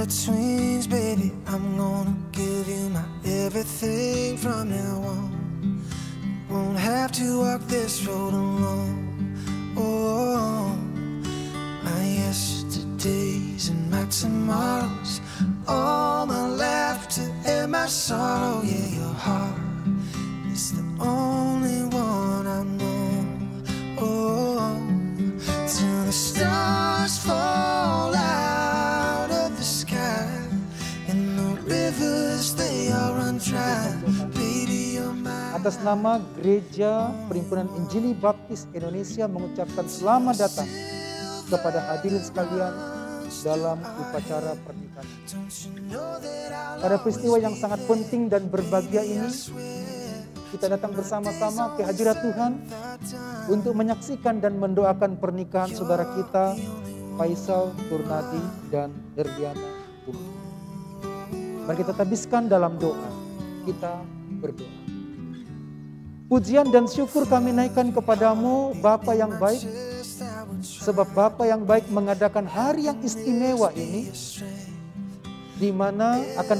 in-betweens, baby. I'm gonna give you my everything from now on. Won't have to walk this road alone. Oh, my yesterdays and my tomorrows, all my laughter and my sorrow. Yeah, your heart is the only one I know. Oh, till the stars fall out of the sky and the rivers they all run dry. Baby, you're my. Atas nama Gereja Perhimpunan Injili Baptis Indonesia mengucapkan selamat datang kepada hadirin sekalian dalam upacara pernikahan. Pada peristiwa yang sangat penting dan berbahagia ini, kita datang bersama-sama ke hadirat Tuhan untuk menyaksikan dan mendoakan pernikahan saudara kita, Faisal Turnadi dan Herdiana Bumi. Mari kita tabiskan dalam doa. Kita berdoa. Pujian dan syukur kami naikkan kepadamu, Bapa yang baik, sebab Bapa yang baik mengadakan hari yang istimewa ini, di mana akan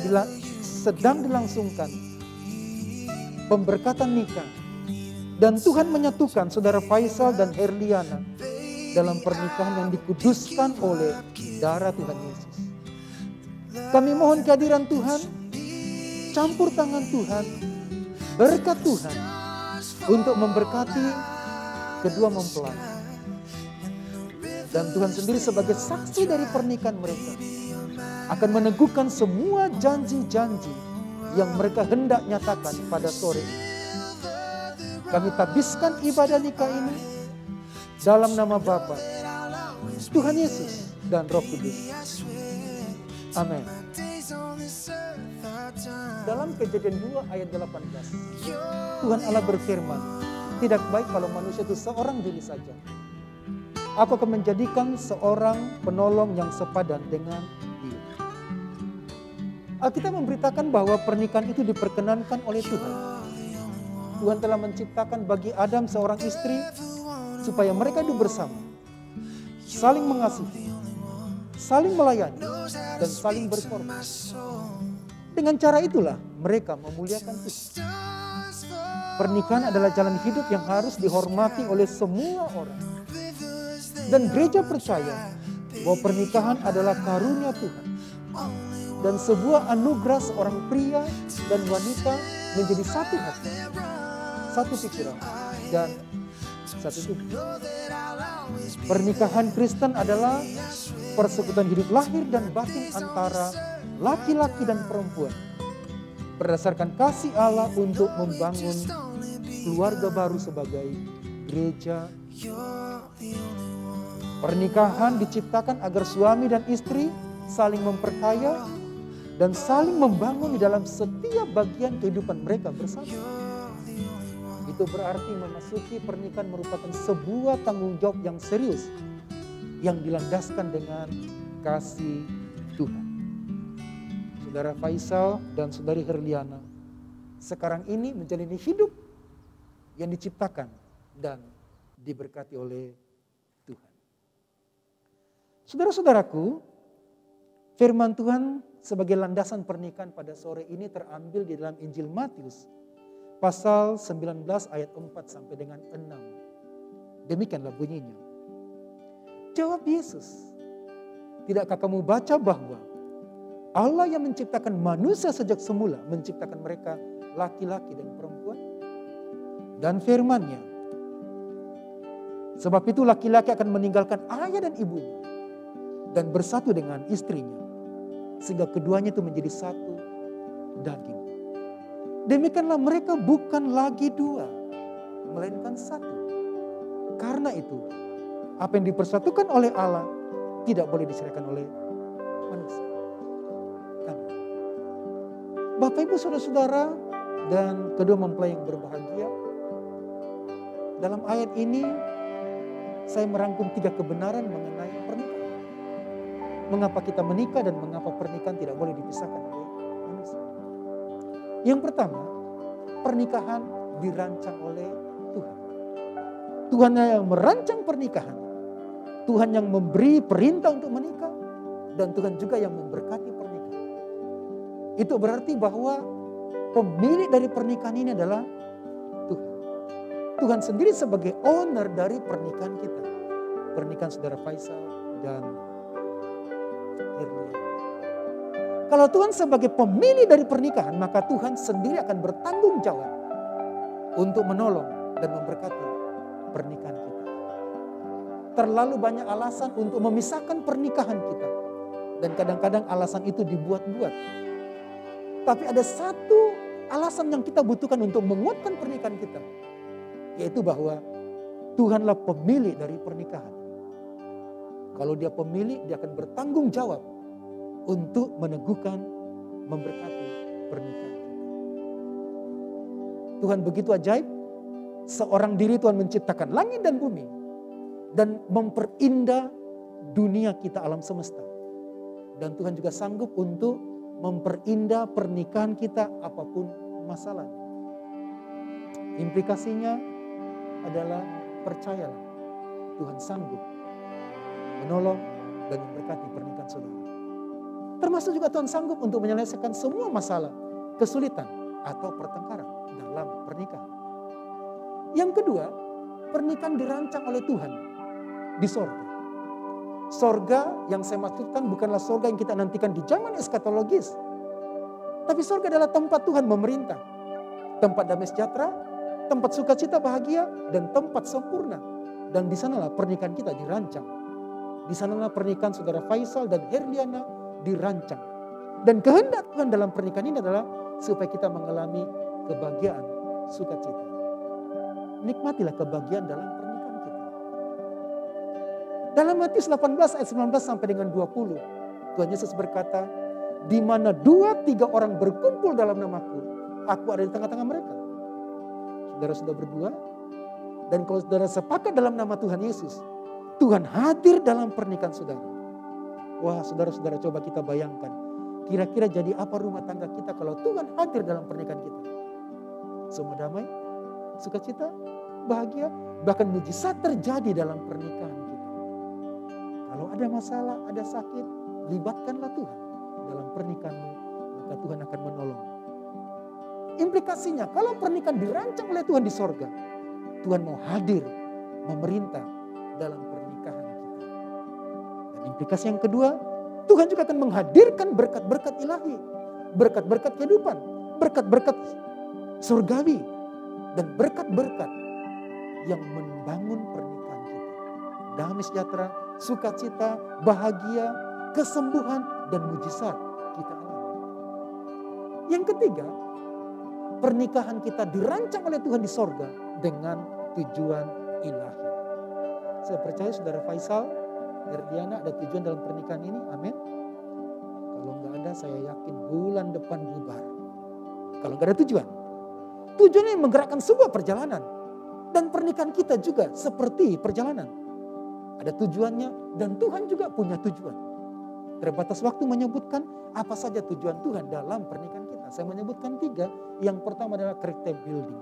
sedang dilangsungkan pemberkatan nikah. Dan Tuhan menyatukan saudara Faisal dan Herliana dalam pernikahan yang dikuduskan oleh darah Tuhan Yesus. Kami mohon kehadiran Tuhan, campur tangan Tuhan, berkat Tuhan untuk memberkati kedua mempelai. Dan Tuhan sendiri sebagai saksi dari pernikahan mereka akan meneguhkan semua janji-janji yang mereka hendak nyatakan pada sore ini. Kami tabiskan ibadah nikah ini dalam nama Bapa, Tuhan Yesus dan Roh Kudus. Amin. Dalam Kejadian 2 ayat 18, Tuhan Allah berfirman, tidak baik kalau manusia itu seorang diri saja. Aku akan menjadikan seorang penolong yang sepadan dengan dia. Alkitab memberitakan bahwa pernikahan itu diperkenankan oleh Tuhan. Tuhan telah menciptakan bagi Adam seorang istri supaya mereka hidup bersama, saling mengasihi, saling melayani, dan saling berkorban. Dengan cara itulah mereka memuliakan Tuhan. Pernikahan adalah jalan hidup yang harus dihormati oleh semua orang. Dan gereja percaya bahwa pernikahan adalah karunia Tuhan. Dan sebuah anugerah seorang pria dan wanita menjadi satu hati, satu pikiran, dan satu tubuh. Pernikahan Kristen adalah persekutuan hidup lahir dan batin antara laki-laki dan perempuan berdasarkan kasih Allah untuk membangun keluarga baru sebagai gereja. Pernikahan diciptakan agar suami dan istri saling memperkaya dan saling membangun di dalam setiap bagian kehidupan mereka bersama. Itu berarti memasuki pernikahan merupakan sebuah tanggung jawab yang serius yang dilandaskan dengan kasih Tuhan. Saudara Faisal dan saudari Herliana sekarang ini menjalani hidup yang diciptakan dan diberkati oleh Tuhan. Saudara-saudaraku, firman Tuhan sebagai landasan pernikahan pada sore ini terambil di dalam Injil Matius pasal 19 ayat 4 sampai dengan 6. Demikianlah bunyinya. Jawab Yesus, tidakkah kamu baca bahwa Allah yang menciptakan manusia sejak semula menciptakan mereka laki-laki dan perempuan? Dan firman-Nya, sebab itu laki-laki akan meninggalkan ayah dan ibunya dan bersatu dengan istrinya, sehingga keduanya itu menjadi satu daging. Demikianlah mereka bukan lagi dua, melainkan satu. Karena itu, apa yang dipersatukan oleh Allah tidak boleh diceraikan oleh manusia. Bapak, Ibu, Saudara-saudara, dan kedua mempelai yang berbahagia, dalam ayat ini saya merangkum 3 kebenaran mengenai pernikahan. Mengapa kita menikah dan mengapa pernikahan tidak boleh dipisahkan oleh manusia. Yang pertama, pernikahan dirancang oleh Tuhan. Tuhan yang merancang pernikahan. Tuhan yang memberi perintah untuk menikah. Dan Tuhan juga yang memberkati pernikahan. Itu berarti bahwa pemilik dari pernikahan ini adalah Tuhan. Tuhan sendiri sebagai owner dari pernikahan kita. Pernikahan saudara Faisal dan Herliana. Kalau Tuhan sebagai pemilik dari pernikahan, maka Tuhan sendiri akan bertanggung jawab untuk menolong dan memberkati pernikahan kita. Terlalu banyak alasan untuk memisahkan pernikahan kita. Dan kadang-kadang alasan itu dibuat-buat. Tapi ada satu alasan yang kita butuhkan untuk menguatkan pernikahan kita. Yaitu bahwa Tuhanlah pemilik dari pernikahan. Kalau dia pemilik, dia akan bertanggung jawab untuk meneguhkan, memberkati pernikahan kita. Tuhan begitu ajaib. Seorang diri Tuhan menciptakan langit dan bumi. Dan memperindah dunia kita alam semesta. Dan Tuhan juga sanggup untuk memperindah pernikahan kita apapun masalahnya. Implikasinya adalah percayalah Tuhan sanggup menolong dan memberkati pernikahan saudara. Termasuk juga Tuhan sanggup untuk menyelesaikan semua masalah, kesulitan atau pertengkaran dalam pernikahan. Yang kedua, pernikahan dirancang oleh Tuhan di sorga. Sorga yang saya maksudkan bukanlah sorga yang kita nantikan di zaman eskatologis. Tapi sorga adalah tempat Tuhan memerintah. Tempat damai sejahtera, tempat sukacita bahagia, dan tempat sempurna. Dan di sanalah pernikahan kita dirancang. Di sanalah pernikahan saudara Faisal dan Herliana dirancang. Dan kehendak Tuhan dalam pernikahan ini adalah supaya kita mengalami kebahagiaan, sukacita. Nikmatilah kebahagiaan dalam pernikahan kita. Dalam Matius 18 ayat 19 sampai dengan 20. Tuhan Yesus berkata, di mana 2-3 orang berkumpul dalam namaku, aku ada di tengah-tengah mereka. Saudara sudah berdua. Dan kalau saudara sepakat dalam nama Tuhan Yesus, Tuhan hadir dalam pernikahan saudara. Wah, saudara-saudara, coba kita bayangkan. Kira-kira jadi apa rumah tangga kita kalau Tuhan hadir dalam pernikahan kita? Semua damai, sukacita, bahagia, bahkan mujizat terjadi dalam pernikahan kita. Kalau ada masalah, ada sakit, libatkanlah Tuhan dalam pernikahanmu, maka Tuhan akan menolong. Implikasinya, kalau pernikahan dirancang oleh Tuhan di sorga, Tuhan mau hadir, memerintah dalam pernikahan kita. Dan implikasi yang kedua, Tuhan juga akan menghadirkan berkat-berkat ilahi, berkat-berkat kehidupan, berkat-berkat surgawi, dan berkat-berkat yang membangun pernikahan kita. Damai sejahtera, sukacita, bahagia, kesembuhan, dan mujizat kita alami. Yang ketiga, pernikahan kita dirancang oleh Tuhan di sorga dengan tujuan ilahi. Saya percaya saudara Faisal, Herdiana ada tujuan dalam pernikahan ini, amin. Kalau nggak ada, saya yakin bulan depan bubar. Kalau nggak ada tujuan. Tujuannya menggerakkan sebuah perjalanan. Dan pernikahan kita juga seperti perjalanan. Ada tujuannya dan Tuhan juga punya tujuan. Terbatas waktu menyebutkan apa saja tujuan Tuhan dalam pernikahan kita. Saya menyebutkan 3. Yang pertama adalah character building.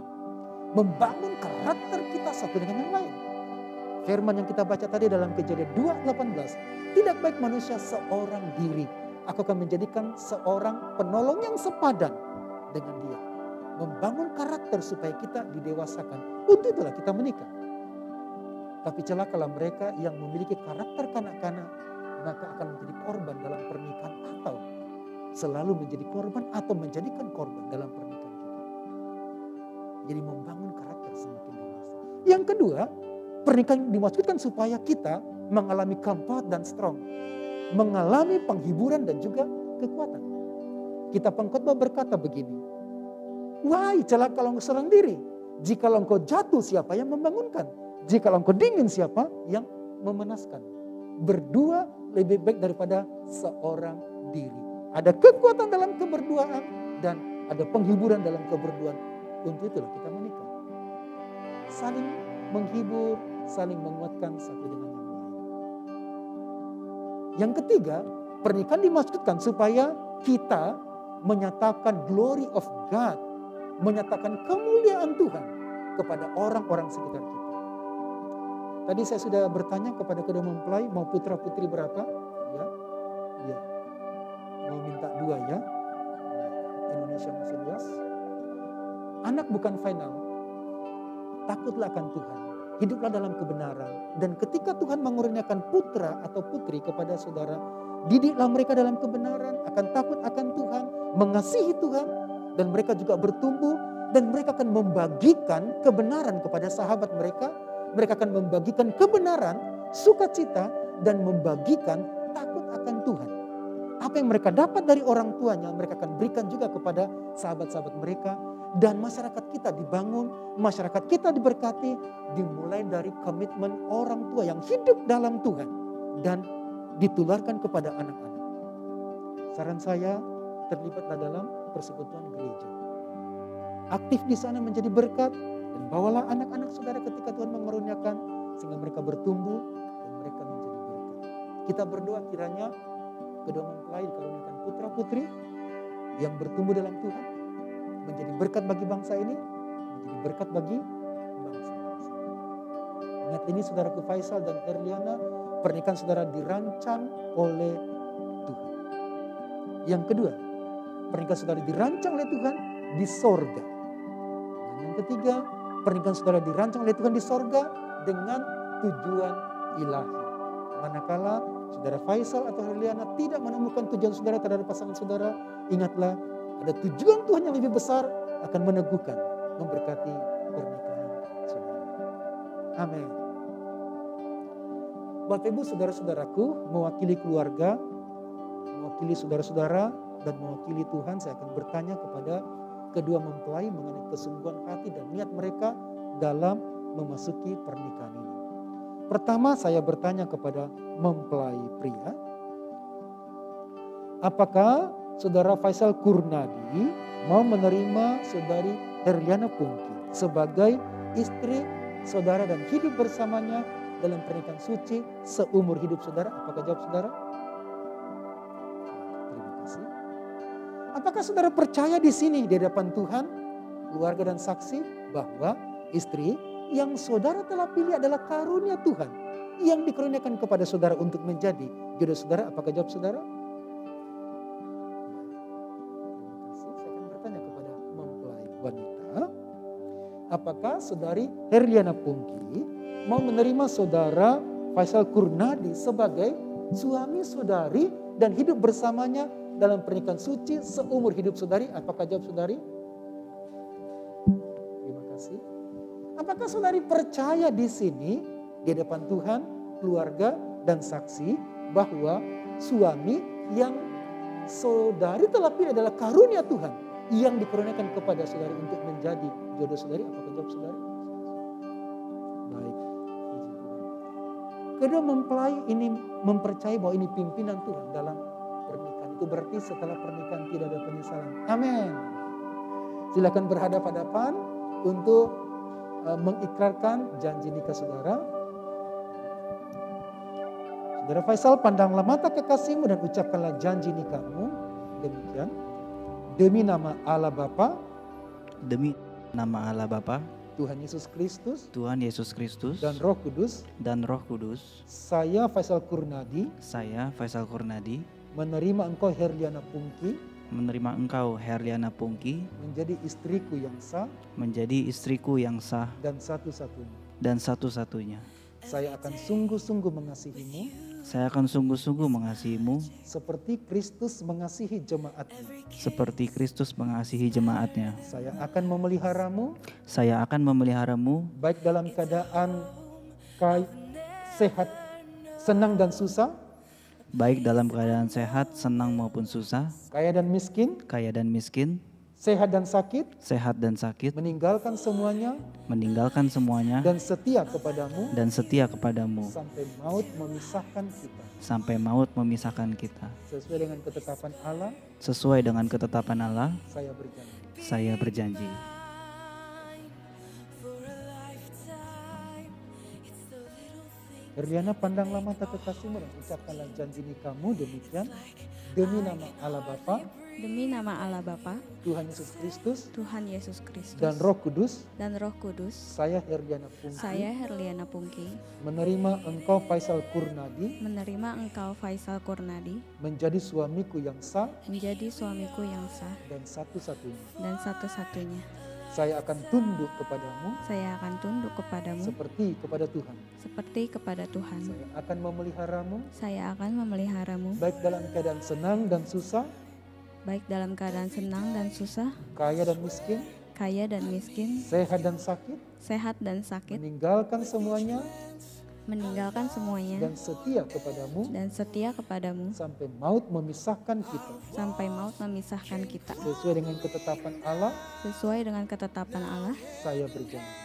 Membangun karakter kita satu dengan yang lain. Firman yang kita baca tadi dalam Kejadian 2:18. Tidak baik manusia seorang diri. Aku akan menjadikan seorang penolong yang sepadan dengan dia. Membangun karakter supaya kita didewasakan. Untuk itulah kita menikah. Tapi celakalah mereka yang memiliki karakter kanak-kanak, maka akan menjadi korban dalam pernikahan atau selalu menjadi korban atau menjadikan korban dalam pernikahan kita. Jadi membangun karakter semakin dewasa. Yang kedua, pernikahan dimaksudkan supaya kita mengalami comfort dan strong. Mengalami penghiburan dan juga kekuatan. Kitab Pengkhotbah berkata begini, wahai celaka kalau engkau seorang diri, jikalau engkau jatuh siapa yang membangunkan? Jikalau engkau dingin siapa yang memanaskan? Berdua lebih baik daripada seorang diri. Ada kekuatan dalam keberduaan dan ada penghiburan dalam keberduaan. Untuk itulah kita menikah. Saling menghibur, saling menguatkan satu dengan yang lain. Yang ketiga, pernikahan dimaksudkan supaya kita menyatakan glory of God. Menyatakan kemuliaan Tuhan kepada orang-orang sekitar kita. Tadi saya sudah bertanya kepada kedua mempelai, mau putra putri berapa? Ya, mau minta 2 ya. Indonesia masih luas. Anak bukan final. Takutlah akan Tuhan. Hiduplah dalam kebenaran. Dan ketika Tuhan mengurniakan putra atau putri kepada saudara, didiklah mereka dalam kebenaran, akan takut akan Tuhan, mengasihi Tuhan, dan mereka juga bertumbuh, dan mereka akan membagikan kebenaran kepada sahabat mereka. Mereka akan membagikan kebenaran, sukacita, dan membagikan takut akan Tuhan. Apa yang mereka dapat dari orang tuanya, mereka akan berikan juga kepada sahabat-sahabat mereka. Dan masyarakat kita dibangun, masyarakat kita diberkati, dimulai dari komitmen orang tua yang hidup dalam Tuhan. Dan ditularkan kepada anak-anak. Saran saya, terlibatlah dalam persekutuan gereja. Aktif di sana menjadi berkat, dan bawalah anak-anak saudara ketika Tuhan mengaruniakan, sehingga mereka bertumbuh dan mereka menjadi berkat. Kita berdoa kiranya kedua mempelai dikaruniakan putra putri yang bertumbuh dalam Tuhan, menjadi berkat bagi bangsa ini, menjadi berkat bagi bangsa-bangsa. Ingat ini saudaraku Faisal dan Erliana, pernikahan saudara dirancang oleh Tuhan. Yang kedua, pernikahan saudara dirancang oleh Tuhan di sorga. Dan yang ketiga, pernikahan saudara dirancang oleh Tuhan di sorga dengan tujuan ilahi. Manakala saudara Faisal atau Erliana tidak menemukan tujuan saudara terhadap pasangan saudara, ingatlah ada tujuan Tuhan yang lebih besar akan meneguhkan, memberkati pernikahan saudara. Amin. Bapak Ibu saudara-saudaraku, mewakili keluarga, mewakili saudara-saudara, dan mewakili Tuhan, saya akan bertanya kepada kedua mempelai mengenai kesungguhan hati dan niat mereka dalam memasuki pernikahan ini. Pertama, saya bertanya kepada mempelai pria, apakah saudara Faisal Kurnadi mau menerima saudari Herliana Pungki sebagai istri saudara dan hidup bersamanya dalam pernikahan suci seumur hidup saudara? Apakah jawab saudara? Terima kasih. Apakah saudara percaya di sini di hadapan Tuhan, keluarga dan saksi bahwa istri yang saudara telah pilih adalah karunia Tuhan yang dikaruniakan kepada saudara untuk menjadi jodoh saudara? Apakah jawab saudara? Wanita, apakah saudari Herliana Pungki mau menerima saudara Faisal Kurnadi sebagai suami saudari dan hidup bersamanya dalam pernikahan suci seumur hidup saudari? Apakah jawab saudari? Terima kasih. Apakah saudari percaya di sini di hadapan Tuhan, keluarga dan saksi bahwa suami yang saudari telah pilih adalah karunia Tuhan yang dikaruniakan kepada saudari untuk menjadi jodoh saudari? Apakah jawab saudari? Baik. Kedua mempelai ini mempercayai bahwa ini pimpinan Tuhan dalam pernikahan. Itu berarti setelah pernikahan tidak ada penyesalan. Amin. Silakan berhadap-hadapan untuk mengikrarkan janji nikah saudara. Saudara Faisal, pandanglah mata kekasihmu dan ucapkanlah janji nikahmu. Demikian. Demi nama Allah Bapa, demi nama Allah Bapa, Tuhan Yesus Kristus, Tuhan Yesus Kristus, dan Roh Kudus, saya Faisal Kurnadi, menerima engkau Herliana Pungki, menjadi istriku yang sah, dan satu-satunya. Saya akan sungguh-sungguh mengasihimu, seperti Kristus mengasihi jemaatnya. Saya akan memeliharamu, baik dalam keadaan sehat, senang dan susah, maupun susah, kaya dan miskin, sehat dan sakit, meninggalkan semuanya, dan setia kepadamu, sampai maut memisahkan kita. Sesuai dengan ketetapan Allah, saya berjanji. Herliana, pandanglah mata kekasihmu dan ucapkanlah janji nikahmu. Demikian. Demi nama Allah Bapa, demi nama Allah Bapa, Tuhan Yesus Kristus, Tuhan Yesus Kristus, dan Roh Kudus, saya Herliana Pungki, menerima Engkau Faisal Kurnadi, menjadi suamiku yang sah, dan satu-satunya. Saya akan tunduk kepadamu, seperti kepada Tuhan. Saya akan memeliharamu, baik dalam keadaan senang dan susah, kaya dan miskin, sehat dan sakit, meninggalkan semuanya, dan setia kepadamu, sampai maut memisahkan kita. Sesuai dengan ketetapan Allah,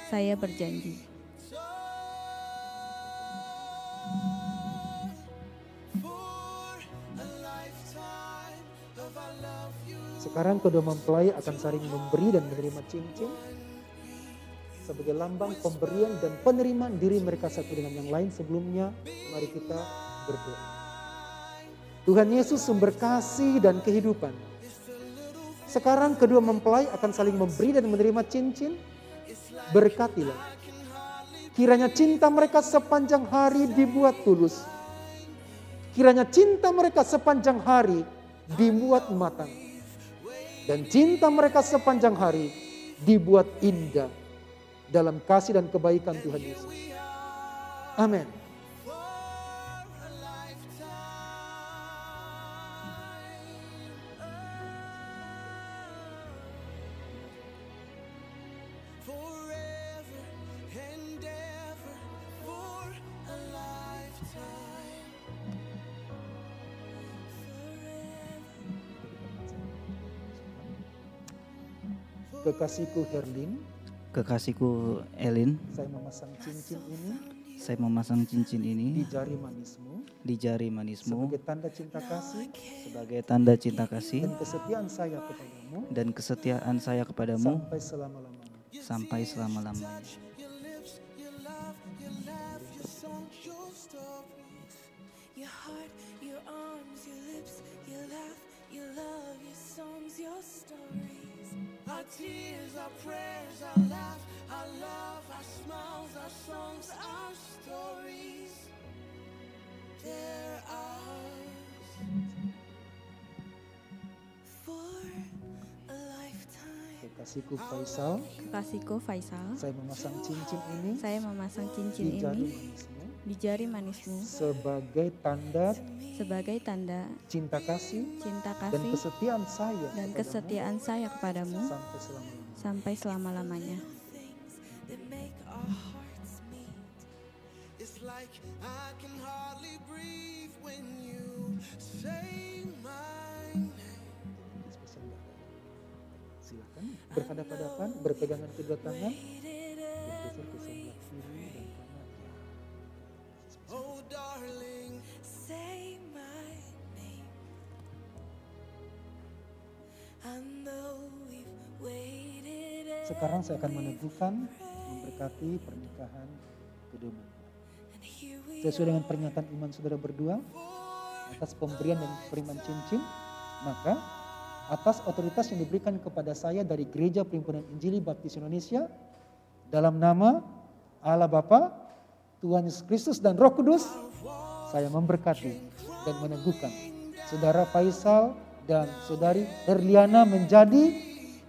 saya berjanji. Sekarang kedua mempelai akan saling memberi dan menerima cincin sebagai lambang pemberian dan penerimaan diri mereka satu dengan yang lain. Sebelumnya, mari kita berdoa. Tuhan Yesus, sumber kasih dan kehidupan. Sekarang kedua mempelai akan saling memberi dan menerima cincin. Berkatilah. Kiranya cinta mereka sepanjang hari dibuat tulus. Kiranya cinta mereka sepanjang hari dibuat matang. Dan cinta mereka sepanjang hari dibuat indah dalam kasih dan kebaikan Tuhan Yesus. Amin. Kekasihku Elin, saya memasang cincin ini di jari manismu, sebagai tanda cinta kasih dan kesetiaan saya kepadamu sampai selama-lamanya. Our tears, our prayers, our laugh, our love, our smiles, our songs, our stories, they're ours for a lifetime. Kekasihku Faisal, saya memasang cincin ini di jari manismu sebagai tanda cinta kasih dan kesetiaan saya kepadamu sampai selama-lamanya. Silakan berhadapan-hadapan, berpegangan kedua tangan, bergeser ke sebelah kiri dan kanan. Oh darling, say my name. I know we've waited. Sekarang saya akan meneguhkan, memberkati pernikahan kedua mempelai. Sesuai dengan pernyataan iman saudara berdua, atas pemberian dan penerimaan cincin, maka atas otoritas yang diberikan kepada saya dari Gereja Perhimpunan Injili Baptis Indonesia, dalam nama Allah Bapa, Tuhan Yesus Kristus dan Roh Kudus, saya memberkati dan meneguhkan saudara Faisal dan saudari Herliana menjadi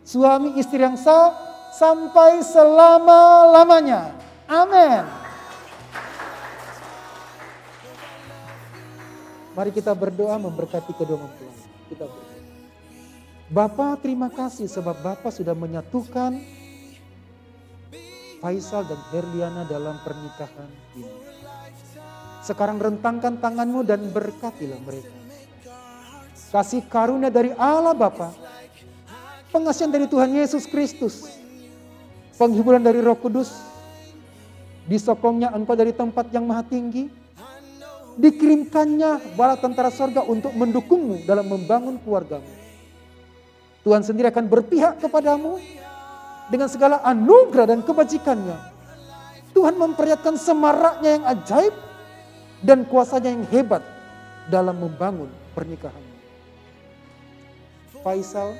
suami istri yang sah sampai selama-lamanya. Amin. Mari kita berdoa memberkati kedua mempelai. Kita berdoa. Bapa, terima kasih sebab Bapa sudah menyatukan Faisal dan Herliana dalam pernikahan ini. Sekarang rentangkan tanganmu dan berkatilah mereka. Kasih karunia dari Allah Bapa, pengasihan dari Tuhan Yesus Kristus, penghiburan dari Roh Kudus, disokongnya Engkau dari tempat yang maha tinggi, dikirimkannya bala tentara sorga untuk mendukungmu dalam membangun keluargamu. Tuhan sendiri akan berpihak kepadamu dengan segala anugerah dan kebajikannya. Tuhan memperlihatkan semaraknya yang ajaib dan kuasanya yang hebat dalam membangun pernikahanmu. Faisal,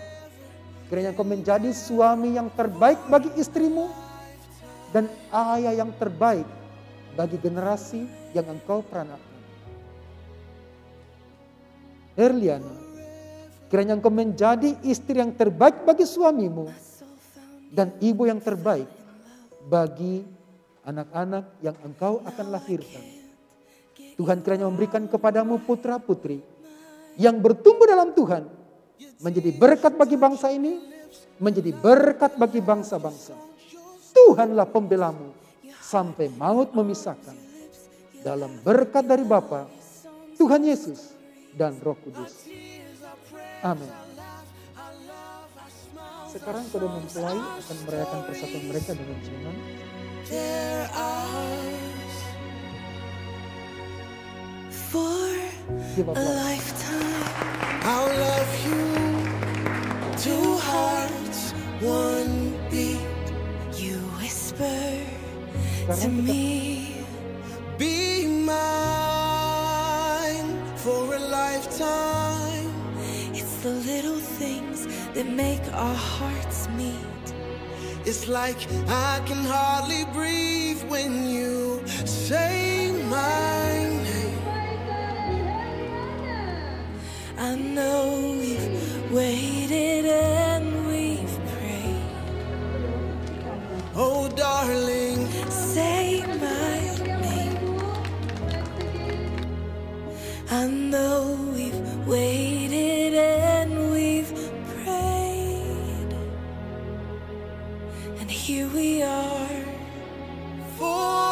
kiranya engkau menjadi suami yang terbaik bagi istrimu dan ayah yang terbaik bagi generasi yang engkau peranakan. Herliana, kiranya engkau menjadi istri yang terbaik bagi suamimu dan ibu yang terbaik bagi anak-anak yang engkau akan lahirkan. Tuhan kiranya memberikan kepadamu putra-putri yang bertumbuh dalam Tuhan, menjadi berkat bagi bangsa ini, menjadi berkat bagi bangsa-bangsa. Tuhanlah pembelamu sampai maut memisahkan. Dalam berkat dari Bapa, Tuhan Yesus, dan Roh Kudus. Amin. Sekarang kedua mempelai akan merayakan persatuan mereka dengan senang. For a lifetime, I'll love you. Two hearts, one beat. You whisper to me, be mine for a lifetime. It's the little things that make our hearts meet. It's like I can hardly breathe when you say my name. I know we've waited and we've prayed. Oh darling, say my name. I know we've waited and we've prayed. And here we are. For